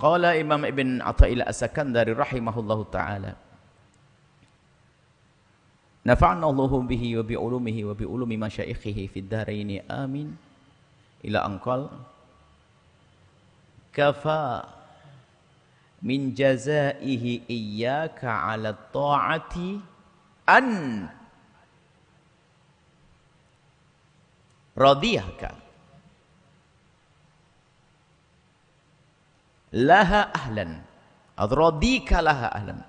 Qala Imam Ibn Athaillah As-Sakandari rahimahullahu ta'ala, nafa'na Allahu bihi wa bi ulumihi wa bi ulumi masyaikhihi fid dharaini amin, ila anqal kafa min jazaihi iyyaka 'ala ta'ati an radiyaka laha ahlan radika laha ahlan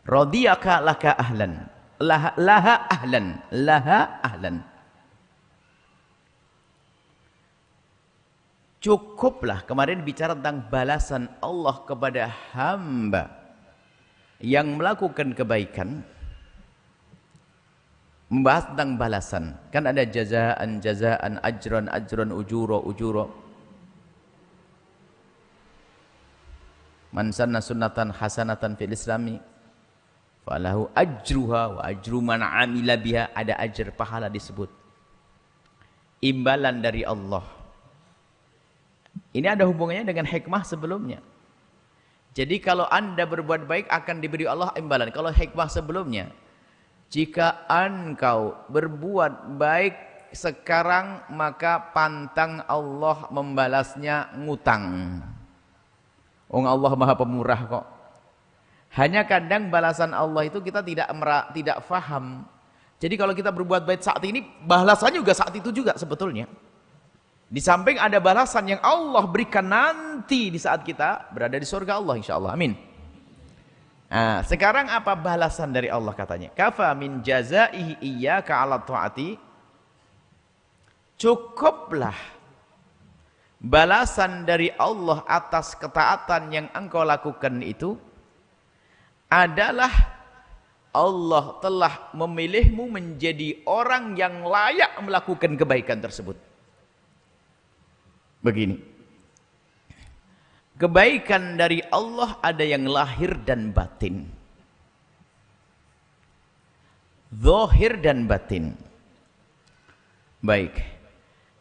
radiyaka laka ahlan laha ahlan laha ahlan. Cukuplah, kemarin bicara tentang balasan Allah kepada hamba yang melakukan kebaikan, membahas tentang balasan. Kan ada jazaan, jazaan, ajran, ajran, ujuro, ujuro. Man sanna sunnatan hasanatan fil islami falahu ajruha wa ajru man amila biha. Ada ajar, pahala disebut. Imbalan dari Allah. Ini ada hubungannya dengan hikmah sebelumnya. Jadi kalau Anda berbuat baik akan diberi Allah imbalan. Kalau hikmah sebelumnya, jika engkau berbuat baik sekarang, maka pantang Allah membalasnya ngutang. Allah Maha Pemurah kok. Hanya kadang balasan Allah itu kita tidak faham. Jadi kalau kita berbuat baik saat ini, balasannya juga saat itu juga sebetulnya. Di samping ada balasan yang Allah berikan nanti di saat kita berada di surga Allah, insyaallah. Amin. Nah, sekarang apa balasan dari Allah katanya? Kafa min jazaihi iyyaka 'ala ta'ati. Cukuplah balasan dari Allah atas ketaatan yang engkau lakukan itu adalah Allah telah memilihmu menjadi orang yang layak melakukan kebaikan tersebut. Begini, kebaikan dari Allah ada yang lahir dan batin, zahir dan batin. Baik,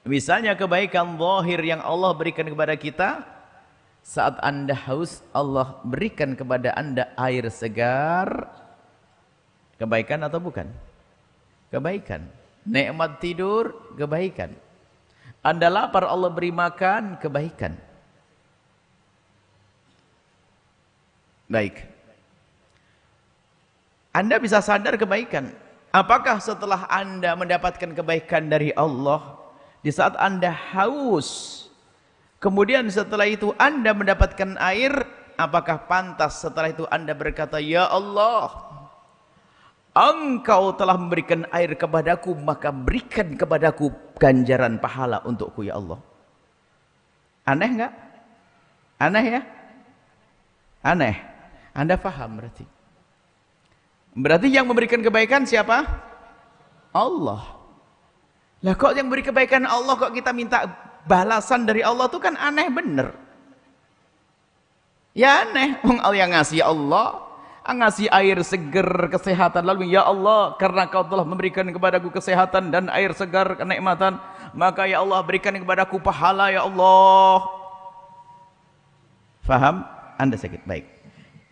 misalnya kebaikan zahir yang Allah berikan kepada kita, saat Anda haus, Allah berikan kepada Anda air segar. Kebaikan atau bukan? Kebaikan. Nikmat tidur, kebaikan. Anda lapar, Allah beri makan, kebaikan. Baik. Anda bisa sadar kebaikan. Apakah setelah Anda mendapatkan kebaikan dari Allah, di saat Anda haus, kemudian setelah itu Anda mendapatkan air, apakah pantas setelah itu Anda berkata, ya Allah, Engkau telah memberikan air kepadaku, maka berikan kepadaku ganjaran pahala untukku ya Allah. Aneh enggak? Aneh ya? Aneh. Anda paham berarti? Berarti yang memberikan kebaikan siapa? Allah. Lah kok yang beri kebaikan Allah, kok kita minta balasan dari Allah, itu kan aneh bener. Ya aneh. Allah yang ngasih Allah, ngasih air segar, kesehatan, lalu ya Allah, karena kau telah memberikan kepadaku kesehatan dan air segar, kenikmatan, maka ya Allah berikan kepadaku pahala ya Allah. Faham? Anda sakit? Baik.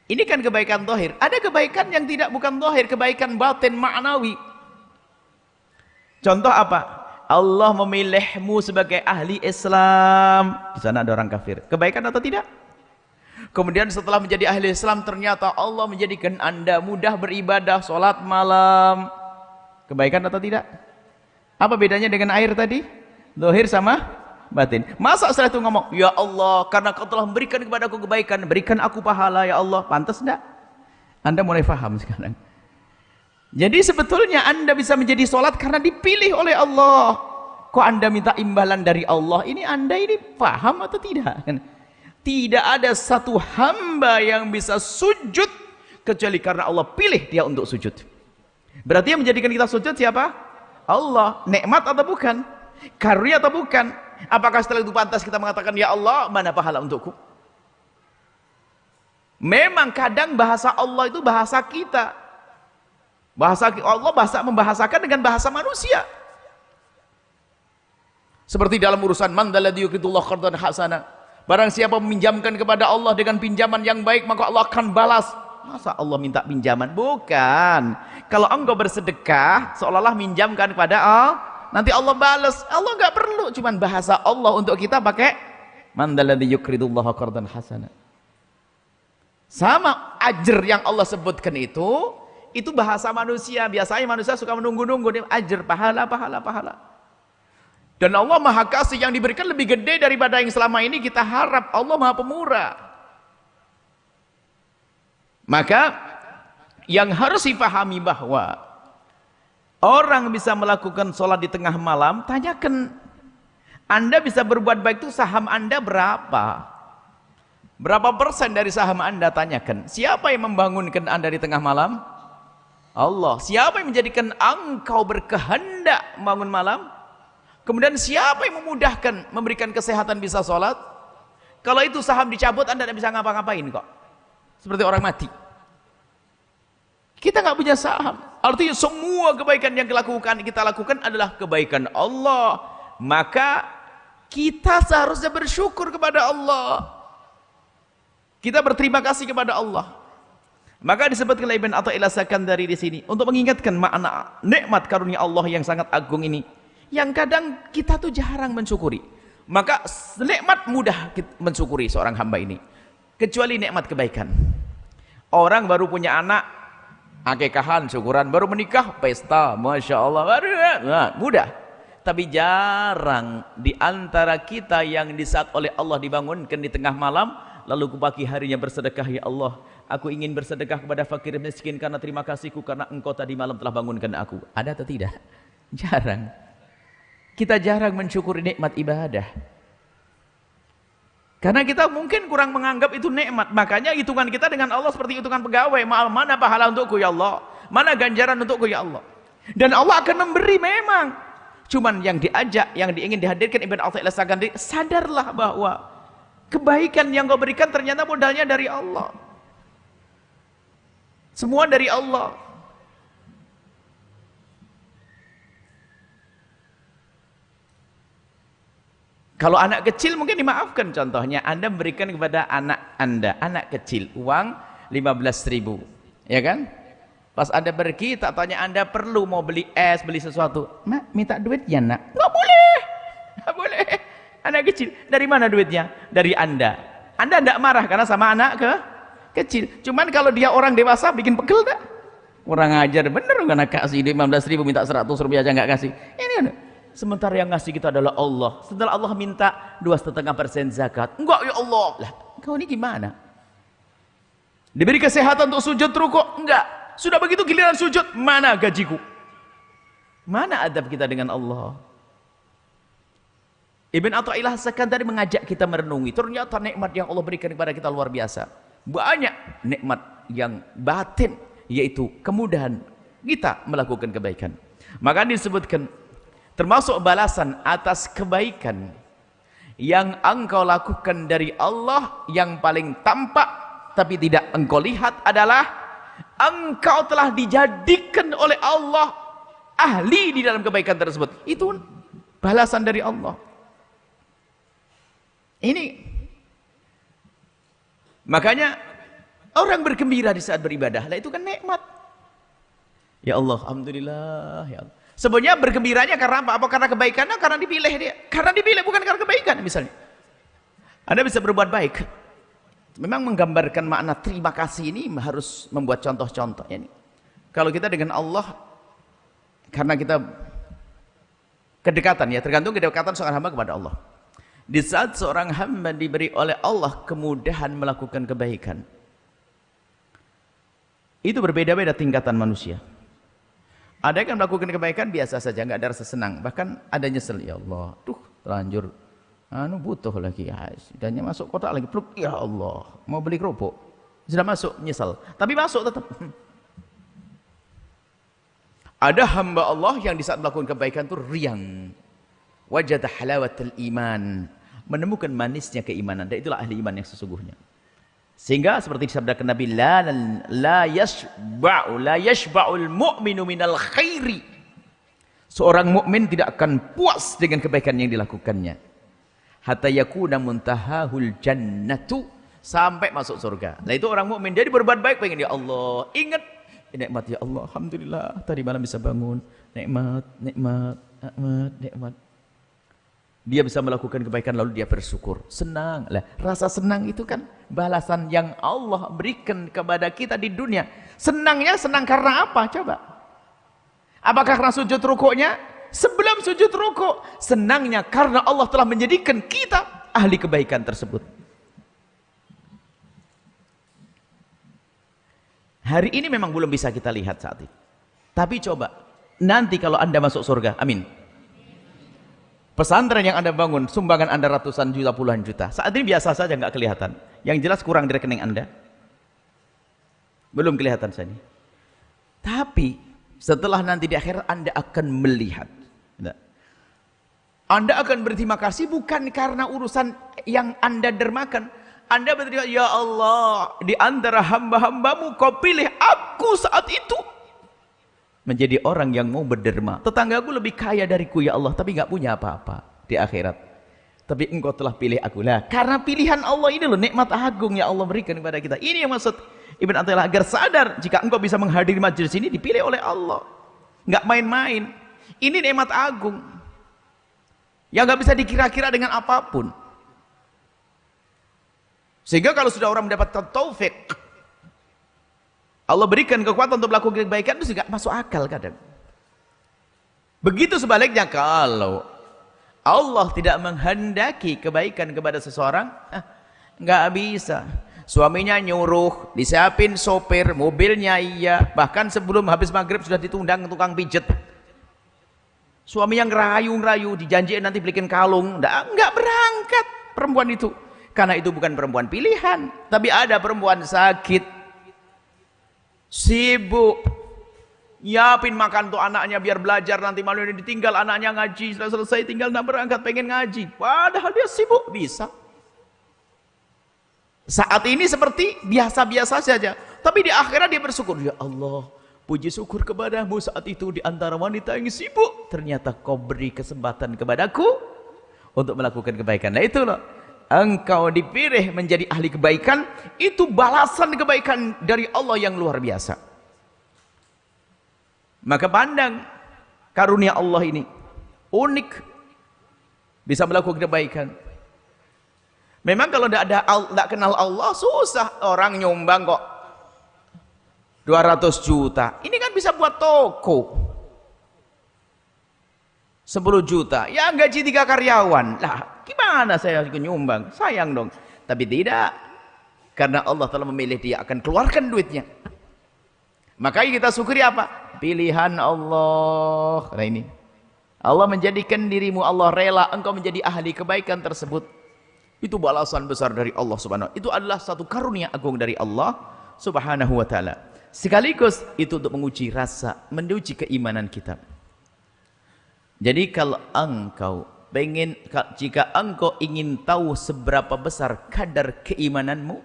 Ini kan kebaikan zahir. Ada kebaikan yang tidak bukan zahir, kebaikan batin, ma'nawi. Contoh apa? Allah memilihmu sebagai ahli Islam. Di sana ada orang kafir. Kebaikan atau tidak? Kemudian setelah menjadi ahli Islam, ternyata Allah menjadikan Anda mudah beribadah, sholat malam. Kebaikan atau tidak? Apa bedanya dengan air tadi? Zahir sama batin. Masa setelah itu ngomong, ya Allah, karena kau telah memberikan kepadaku kebaikan, berikan aku pahala ya Allah. Pantas enggak? Anda mulai paham sekarang. Jadi sebetulnya Anda bisa menjadi sholat karena dipilih oleh Allah. Kok Anda minta imbalan dari Allah? Ini Anda ini paham atau tidak? Tidak ada satu hamba yang bisa sujud kecuali karena Allah pilih dia untuk sujud. Berarti yang menjadikan kita sujud siapa? Allah. Nikmat atau bukan? Karunia atau bukan? Apakah setelah itu pantas kita mengatakan, ya Allah, mana pahala untukku? Memang kadang bahasa Allah itu bahasa kita. Bahasa Allah membahasakan dengan bahasa manusia. Seperti dalam urusan man dzalladzi yuqridullah qardan hasana. Barang siapa meminjamkan kepada Allah dengan pinjaman yang baik, maka Allah akan balas. Masa Allah minta pinjaman? Bukan. Kalau engkau bersedekah, seolah-olah minjamkan kepada Allah, nanti Allah balas. Allah enggak perlu, cuman bahasa Allah untuk kita pakai man dzalladzi yuqridullah qardan hasana. Sama ajr yang Allah sebutkan itu bahasa manusia. Biasanya manusia suka menunggu-nunggu ajr, pahala. Dan Allah Maha Kasih, yang diberikan lebih gede daripada yang selama ini kita harap. Allah Maha Pemurah. Maka yang harus dipahami bahwa orang bisa melakukan sholat di tengah malam, tanyakan, Anda bisa berbuat baik itu saham Anda berapa? Berapa persen dari saham Anda? Tanyakan. Siapa yang membangunkan Anda di tengah malam? Allah. Siapa yang menjadikan engkau berkehendak bangun malam? Kemudian siapa yang memudahkan, memberikan kesehatan bisa sholat? Kalau itu saham dicabut, Anda tidak bisa ngapa-ngapain kok. Seperti orang mati. Kita nggak punya saham. Artinya semua kebaikan yang kita lakukan adalah kebaikan Allah. Maka kita seharusnya bersyukur kepada Allah. Kita berterima kasih kepada Allah. Maka disebutkan oleh Ibn Athaillah Sakandari di sini untuk mengingatkan makna nikmat karunia Allah yang sangat agung ini, yang kadang kita tuh jarang mensyukuri. Maka nikmat mudah mensyukuri seorang hamba ini, kecuali nikmat kebaikan. Orang baru punya anak, akekahan, syukuran. Baru menikah, pesta, Masya Allah, baru mudah. Tapi jarang di antara kita yang di saat oleh Allah dibangunkan di tengah malam, lalu ke pagi harinya bersedekah, ya Allah, aku ingin bersedekah kepada fakir miskin karena terima kasihku karena engkau tadi malam telah bangunkan aku. Ada atau tidak? Jarang. Kita jarang mensyukuri nikmat ibadah. Karena kita mungkin kurang menganggap itu nikmat. Makanya hitungan kita dengan Allah seperti hitungan pegawai. Mana pahala untukku ya Allah? Mana ganjaran untukku ya Allah? Dan Allah akan memberi memang. Cuman yang diajak, yang ingin dihadirkan Ibn Athaillah Sakandari, sadarlah bahwa kebaikan yang kau berikan ternyata modalnya dari Allah. Semua dari Allah. Kalau anak kecil mungkin dimaafkan. Contohnya Anda memberikan kepada anak Anda, anak kecil, uang 15.000, ya kan? Pas Anda pergi, tak tanya Anda perlu mau beli es, beli sesuatu. Mak, minta duit ya nak? Nggak boleh, nggak boleh. Anak kecil, dari mana duitnya? Dari Anda. Anda tidak marah karena sama anak kecil. Cuman kalau dia orang dewasa bikin pegel tak? Kurang ajar, bener nggak kasih 15.000 minta 100 rupiah aja nggak kasih. Ini kan? Sementara yang ngasih kita adalah Allah. Setelah Allah minta 2,5% zakat. Enggak ya Allah. Lah, kau ini gimana? Diberi kesehatan untuk sujud rukuk? Enggak. Sudah begitu giliran sujud, mana gajiku? Mana adab kita dengan Allah? Ibn Athaillah Sakandari mengajak kita merenungi. Ternyata nikmat yang Allah berikan kepada kita luar biasa. Banyak nikmat yang batin, yaitu kemudahan kita melakukan kebaikan. Maka disebutkan termasuk balasan atas kebaikan yang engkau lakukan dari Allah, yang paling tampak tapi tidak engkau lihat adalah engkau telah dijadikan oleh Allah ahli di dalam kebaikan tersebut. Itu balasan dari Allah. Ini makanya orang bergembira di saat beribadah, lah itu kan nikmat. Ya Allah, alhamdulillah, ya Allah. Sebenarnya bergembiranya karena apa? Apa karena kebaikannya? Karena dipilih dia. Karena dipilih, bukan karena kebaikan. Misalnya Anda bisa berbuat baik, memang menggambarkan makna terima kasih ini harus membuat contoh-contoh ini. Kalau kita dengan Allah, karena kita kedekatan, ya tergantung kedekatan seorang hamba kepada Allah. Di saat seorang hamba diberi oleh Allah kemudahan melakukan kebaikan, itu berbeda-beda tingkatan manusia. Ada yang melakukan kebaikan biasa saja, nggak ada rasa senang, bahkan ada nyesel, ya Allah, terlanjur butuh lagi, dannya masuk kotak lagi, pluk, ya Allah, mau beli kerupuk, sudah masuk, nyesel, tapi masuk tetap. Ada hamba Allah yang di saat melakukan kebaikan itu riang, wajada halawatul iman, menemukan manisnya keimanan, dan itulah ahli iman yang sesungguhnya. Sehingga seperti disabdakan Nabi, la yashba'ul mu'minu minal khairi. Seorang mukmin tidak akan puas dengan kebaikan yang dilakukannya. Hatta yakuna muntahahul jannatu, sampai masuk surga. Nah itu orang mukmin. Jadi berbuat baik pengen, ya Allah, ingat nikmat, ya Allah, alhamdulillah tadi malam bisa bangun, nikmat. Dia bisa melakukan kebaikan lalu dia bersyukur, senang. Lah, rasa senang itu kan balasan yang Allah berikan kepada kita di dunia. Senangnya senang karena apa? Coba. Apakah karena sujud rukuknya? Sebelum sujud rukuk, senangnya karena Allah telah menjadikan kita ahli kebaikan tersebut. Hari ini memang belum bisa kita lihat saat ini. Tapi coba, nanti kalau Anda masuk surga, amin. Pesantren yang Anda bangun, sumbangan Anda ratusan juta, puluhan juta. Saat ini biasa saja, nggak kelihatan. Yang jelas kurang di rekening Anda. Belum kelihatan saja. Tapi, setelah nanti di akhirat Anda akan melihat. Anda akan berterima kasih bukan karena urusan yang Anda dermakan. Anda berterima, ya Allah, di antara hamba-hambamu kau pilih aku saat itu menjadi orang yang mau berderma. Tetanggaku lebih kaya dariku ya Allah, tapi nggak punya apa-apa di akhirat. Tapi engkau telah pilih aku. Lah, karena pilihan Allah ini loh, nikmat agung yang Allah berikan kepada kita. Ini yang maksud Ibn Athaillah, agar sadar jika engkau bisa menghadiri majelis ini dipilih oleh Allah. Nggak main-main. Ini nikmat agung yang nggak bisa dikira-kira dengan apapun. Sehingga kalau sudah orang mendapatkan taufik, Allah berikan kekuatan untuk melakukan kebaikan, itu juga masuk akal kadang. Begitu sebaliknya, kalau Allah tidak menghendaki kebaikan kepada seseorang, nggak bisa. Suaminya nyuruh, disiapin sopir, mobilnya iya, bahkan sebelum habis maghrib sudah ditundang tukang pijet. Suami yang ngerayu-ngerayu, dijanjiin nanti belikin kalung, nggak berangkat perempuan itu. Karena itu bukan perempuan pilihan, tapi ada perempuan sakit, sibuk, nyiapin makan untuk anaknya biar belajar, nanti malam ini ditinggal anaknya ngaji, setelah selesai tinggal nak berangkat pengen ngaji, padahal dia sibuk. Bisa saat ini seperti biasa-biasa saja, tapi di akhirat dia bersyukur, ya Allah, puji syukur kepadamu saat itu di antara wanita yang sibuk, ternyata kau beri kesempatan kepadaku untuk melakukan kebaikan. Nah itu loh, engkau dipilih menjadi ahli kebaikan, itu balasan kebaikan dari Allah yang luar biasa. Maka pandang karunia Allah ini unik, bisa melakukan kebaikan. Memang kalau tidak kenal Allah susah orang nyumbang kok 200 juta. Ini kan bisa buat toko 10 juta. Ya gaji 3 karyawan. Lah gimana saya nyumbang? Sayang dong. Tapi tidak. Karena Allah telah memilih, dia akan keluarkan duitnya. Makanya kita syukuri apa? Pilihan Allah. Nah ini. Allah menjadikan dirimu, Allah rela engkau menjadi ahli kebaikan tersebut. Itu balasan besar dari Allah Subhanahu. Itu adalah satu karunia agung dari Allah Subhanahu wa taala. Sekaligus itu untuk menguji rasa, menguji keimanan kita. Jadi kalau engkau jika engkau ingin tahu seberapa besar kadar keimananmu,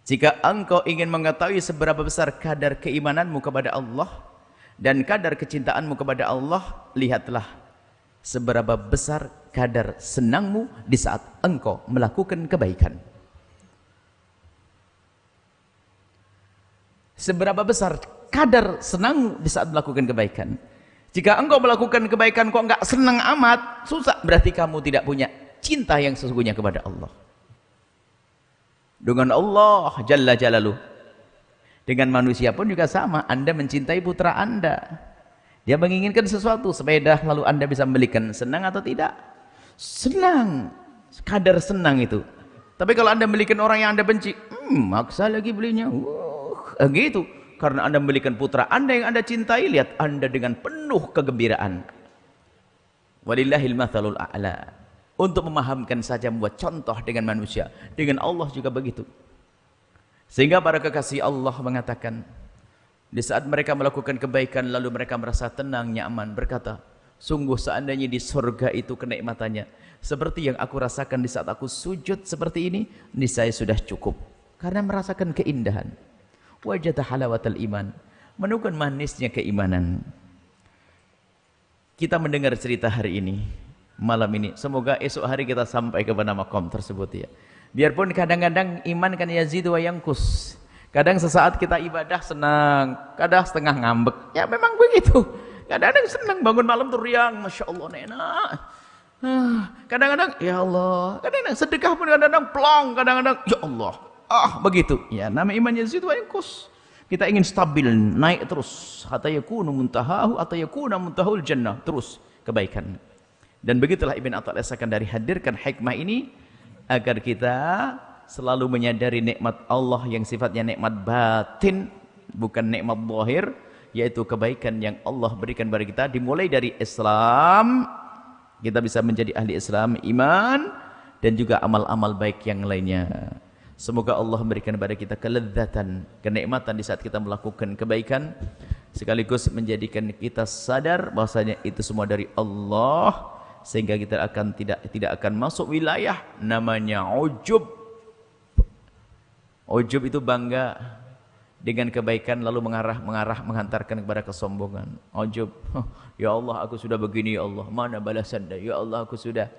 jika engkau ingin mengetahui seberapa besar kadar keimananmu kepada Allah dan kadar kecintaanmu kepada Allah, lihatlah seberapa besar kadar senangmu di saat engkau melakukan kebaikan. Seberapa besar kadar senangmu di saat melakukan kebaikan. Jika engkau melakukan kebaikan kok enggak senang amat, susah, berarti kamu tidak punya cinta yang sesungguhnya kepada Allah. Dengan Allah Jalla Jalaluh, dengan manusia pun juga sama. Anda mencintai putra Anda, dia menginginkan sesuatu, sepeda, lalu Anda bisa membelikan, senang atau tidak? Senang, kadar senang itu. Tapi kalau Anda membelikan orang yang Anda benci, maksa lagi belinya, gitu. Karena Anda membelikan putra Anda yang Anda cintai, lihat Anda dengan penuh kegembiraan. Walillahil mathalul a'la. Untuk memahamkan saja, membuat contoh dengan manusia, dengan Allah juga begitu. Sehingga para kekasih Allah mengatakan, di saat mereka melakukan kebaikan lalu mereka merasa tenang, nyaman, berkata, sungguh seandainya di surga itu kenikmatannya seperti yang aku rasakan di saat aku sujud seperti ini, niscaya sudah cukup. Karena merasakan keindahan. Wajada halawatal iman, Menunjukkan manisnya keimanan. Kita mendengar cerita hari ini, malam ini. Semoga esok hari kita sampai kepada makom tersebut ya. Biarpun kadang-kadang iman kan yazidu wa yanqus. Kadang sesaat kita ibadah senang, kadang setengah ngambek. Ya memang begitu. Kadang-kadang senang bangun malam tuh riang, Masya Allah enak. Kadang-kadang ya Allah, kadang-kadang sedekah pun kadang-kadang plong, kadang-kadang ya Allah. Begitu. Ya nama iman yazidu wa yanqus. Kita ingin stabil, naik terus. Hatta yakunu muntahahu, hatta yakuna muntahul jannah. Terus kebaikan. Dan begitulah Ibn Athaillah akan dari hadirkan hikmah ini agar kita selalu menyadari nikmat Allah yang sifatnya nikmat batin, bukan nikmat zahir, yaitu kebaikan yang Allah berikan kepada kita dimulai dari Islam. Kita bisa menjadi ahli Islam, iman, dan juga amal-amal baik yang lainnya. Semoga Allah memberikan kepada kita kelezatan, kenikmatan di saat kita melakukan kebaikan, sekaligus menjadikan kita sadar bahwasanya itu semua dari Allah, sehingga kita akan tidak akan masuk wilayah namanya ujub. Ujub itu bangga dengan kebaikan lalu mengarah menghantarkan kepada kesombongan. Ujub, ya Allah aku sudah begini, ya Allah mana balasannya, ya Allah aku sudah.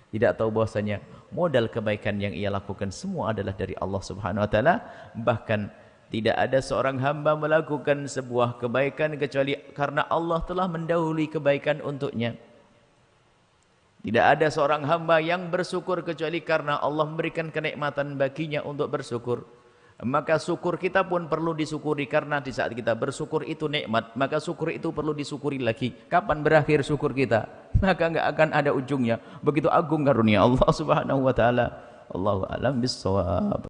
Tidak tahu bahwasanya modal kebaikan yang ia lakukan semua adalah dari Allah Subhanahu wa taala. Bahkan tidak ada seorang hamba melakukan sebuah kebaikan kecuali karena Allah telah mendahului kebaikan untuknya. Tidak ada seorang hamba yang bersyukur kecuali karena Allah memberikan kenikmatan baginya untuk bersyukur. Maka syukur kita pun perlu disyukuri, karena di saat kita bersyukur itu nikmat, maka syukur itu perlu disyukuri lagi. Kapan berakhir syukur kita? Maka enggak akan ada ujungnya. Begitu agung karunia Allah Subhanahu wa taala. Allahu a'lam bissawab.